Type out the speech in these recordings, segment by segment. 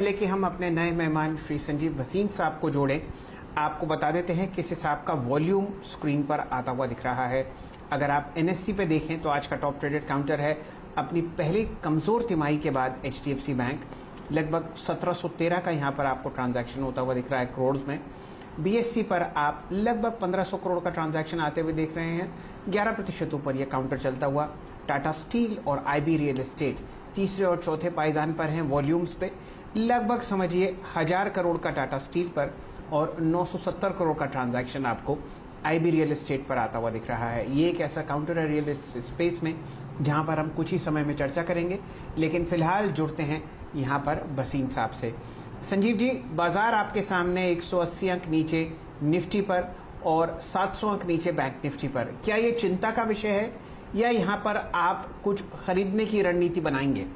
पहले कि हम अपने नए मेहमान श्री संजीव भसीन साहब को जोड़ें, आपको बता देते हैं कि साहब का वॉल्यूम स्क्रीन पर आता हुआ दिख रहा है। अगर आप एनएससी पे देखें तो आज का टॉप ट्रेडेड काउंटर है। अपनी पहली कमज़ोर तिमाही के बाद एचडीएफसी बैंक लगभग 1713 का यहाँ पर आपको ट्रांजैक्शन होता हुआ दिख रहा है करोड़ में। बीएससी पर आप लगभग 1500 करोड़ का ट्रांजैक्शन आते हुए देख रहे हैं। 11% ऊपर यह काउंटर चलता हुआ। टाटा स्टील और आईबी रियल एस्टेट तीसरे और चौथे पायदान पर हैं वॉल्यूम्स पे। लगभग समझिए 1000 करोड़ का टाटा स्टील पर और 970 करोड़ का ट्रांजैक्शन आपको आईबी रियल एस्टेट पर आता हुआ दिख रहा है। ये एक ऐसा काउंटर है रियल स्पेस में जहां पर हम कुछ ही समय में चर्चा करेंगे, लेकिन फिलहाल जुड़ते हैं यहां पर भसीन साहब से। संजीव जी, बाजार आपके सामने 180 अंक नीचे निफ्टी पर और 700 अंक नीचे बैंक निफ्टी पर। क्या ये चिंता का विषय है या यहां पर आप कुछ खरीदने की रणनीति बनाएंगे?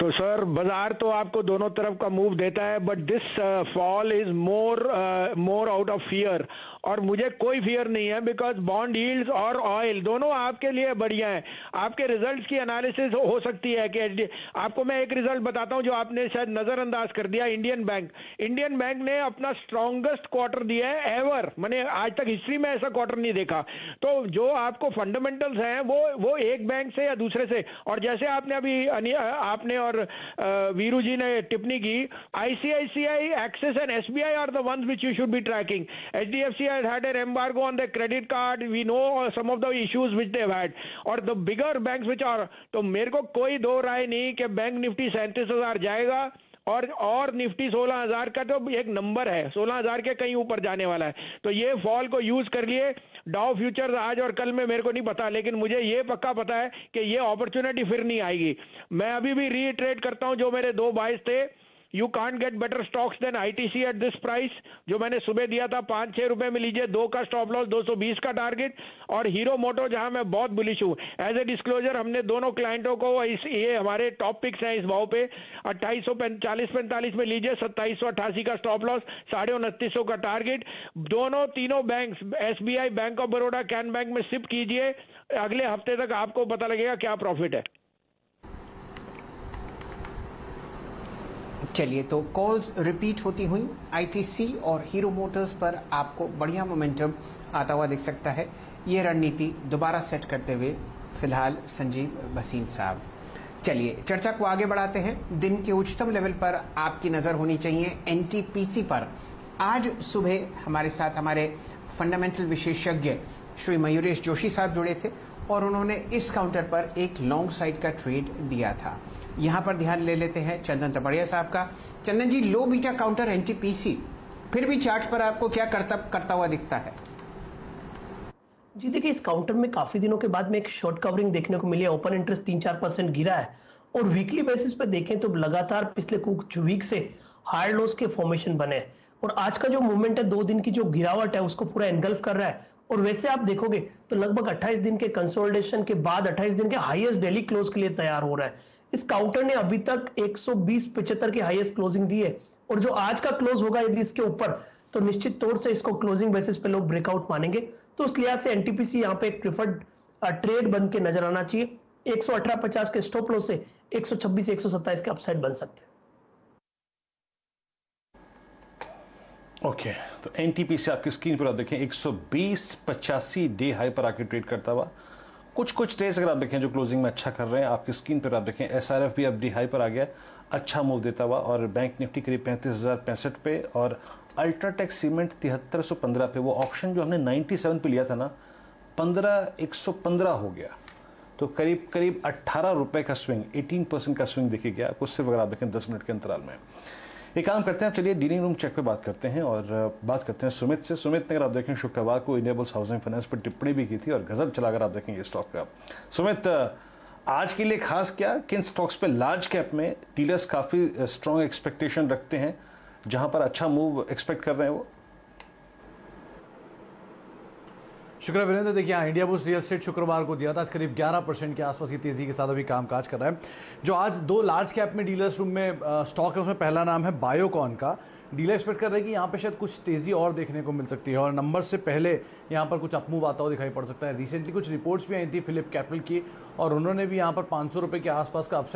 तो सर, बाजार तो आपको दोनों तरफ का मूव देता है, but this fall is more out of fear. और मुझे कोई फियर नहीं है, बिकॉज बॉन्ड यील्ड्स और ऑयल दोनों आपके लिए बढ़िया हैं। आपके रिजल्ट्स की एनालिसिस हो सकती है कि आपको मैं एक रिजल्ट बताता हूं जो आपने शायद नजरअंदाज कर दिया। इंडियन बैंक ने अपना स्ट्रॉन्गेस्ट क्वार्टर दिया है एवर। मैंने आज तक हिस्ट्री में ऐसा क्वार्टर नहीं देखा। तो जो आपको फंडामेंटल्स हैं वो एक बैंक से या दूसरे से, और जैसे आपने अभी आपने और वीरू जी ने टिप्पणी की, ICICI, Axis and SBI are the ones which you should be tracking. HDFC has had an embargo on their credit card. We know some of the issues which they've had. और the bigger banks which are, तो मेरे को कोई दो राय नहीं कि bank Nifty 37,000 जाएगा और निफ्टी 16,000 का तो एक नंबर है, 16,000 के कहीं ऊपर जाने वाला है। तो ये फॉल को यूज कर लिए। डाउ फ्यूचर्स आज और कल में मेरे को नहीं पता, लेकिन मुझे ये पक्का पता है कि ये अपॉर्चुनिटी फिर नहीं आएगी। मैं अभी भी रीट्रेट करता हूं जो मेरे दो बाइस थे। You can't get better stocks than ITC at this price, जो मैंने सुबह दिया था 5-6 रुपए में लीजिए, 2 का स्टॉप लॉस, 220 का टारगेट। और हीरो मोटो जहां मैं बहुत बुलिश हूं, एज ए डिस्क्लोजर हमने दोनों क्लाइंटों को ये हमारे टॉप पिक्स हैं इस भाव पे, 2840-45 में लीजिए, 2788 का स्टॉप लॉस, 2950 का टारगेट। तीनों banks, SBI, bank of Baroda, can bank में सिप कीजिए। अगले हफ्ते तक आपको पता लगेगा क्या प्रॉफिट है। चलिए, तो कॉल्स रिपीट होती हुई आईटीसी और हीरो मोटर्स पर आपको बढ़िया मोमेंटम आता हुआ दिख सकता है। ये रणनीति दोबारा सेट करते हुए फिलहाल संजीव भसीन साहब। चलिए चर्चा को आगे बढ़ाते हैं। दिन के उच्चतम लेवल पर आपकी नजर होनी चाहिए एनटीपीसी पर। आज सुबह हमारे साथ हमारे फंडामेंटल विशेषज्ञ श्री मयूरेश जोशी साहब जुड़े थे और उन्होंने इस काउंटर पर एक लॉन्ग साइड का ट्रेड दिया था। यहां पर ध्यान ले लेते हैं चंदन तपड़िया साहब का। चंदन जी, लो बीटा काउंटर एनटीपीसी फिर भी चार्ट पर आपको क्या करता हुआ दिखता है? जी देखिए, इस काउंटर में काफी दिनों के बाद में एक शॉर्ट कवरिंग देखने को मिली है। ओपन इंटरेस्ट 3-4% गिरा है और वीकली बेसिस पे देखें तो लगातार पिछले कुछ वीक से हायर लोस के फॉर्मेशन बने हैं। और आज का जो मूवमेंट है, 2 दिन की जो गिरावट है उसको पूरा एनगल्फ कर रहा है। और वैसे आप देखोगे तो लगभग 28 दिन के कंसोलिडेशन के बाद 28 दिन के हाईएस्ट डेली क्लोज के लिए तैयार हो रहा है। इस काउंटर ने अभी तक 120.75 की हाईएस्ट क्लोजिंग दी है और जो आज का क्लोज होगा यदि इसके ऊपर, तो निश्चित तौर से इसको क्लोजिंग बेसिस पे लोग ब्रेकआउट मानेंगे। तो उस लिहाज से एनटीपीसी यहाँ पे एक प्रिफर्ड ट्रेड बन के नजर आना चाहिए। 118.50 के स्टॉप लॉस से 126-127 के अपसाइड बन सकते हैं। ओके, तो एनटीपीसी आपकी स्क्रीन पर आप देखें 120.85 डे हाई पर आके ट्रेड करता हुआ। कुछ डेज अगर आप देखें जो क्लोजिंग में अच्छा कर रहे हैं, आपकी स्क्रीन पर आप देखें एसआरएफ भी अब डी हाई पर आ गया, अच्छा मूव देता हुआ। और बैंक निफ्टी करीब 35,065 पे और अल्ट्राटेक सीमेंट 7315 पे। वो ऑप्शन जो हमने 97 पे लिया था ना, 15115 हो गया, तो करीब 18 रुपए का स्विंग, 18% का स्विंग देखिए गया आपको, सिर्फ अगर आप देखें 10 मिनट के अंतराल में। एक काम करते हैं, चलिए डीलिंग रूम चेक पे बात करते हैं और बात करते हैं सुमित से। सुमित ने अगर आप देखें शुक्रवार को इनेबल्स हाउसिंग फाइनेंस पर टिप्पणी भी की थी और गजब चला अगर आप देखेंगे स्टॉक का। सुमित, आज के लिए खास क्या, किन स्टॉक्स पे लार्ज कैप में डीलर्स काफी स्ट्रॉन्ग एक्सपेक्टेशन रखते हैं, जहां पर अच्छा मूव एक्सपेक्ट कर रहे हैं वो? शुक्र वीरेंद्र, देखिए इंडिया बुल्स रियल एस्टेट शुक्रवार को दिया था, आज करीब 11% के आसपास की तेजी के साथ अभी कामकाज कर रहा है। जो आज 2 लार्ज कैप में डीलर्स रूम में स्टॉक है, उसमें पहला नाम है बायोकॉन का। डीलर एक्सपेक्ट कर रहे हैं कि यहाँ पे शायद कुछ तेजी और देखने को मिल सकती है और नंबर से पहले यहाँ पर कुछ अपमूव आता हुआ दिखाई पड़ सकता है। रिसेंटली कुछ रिपोर्ट्स भी आई थी फिलिप कैपिटल की और उन्होंने भी यहाँ पर 500 रुपये के आसपास का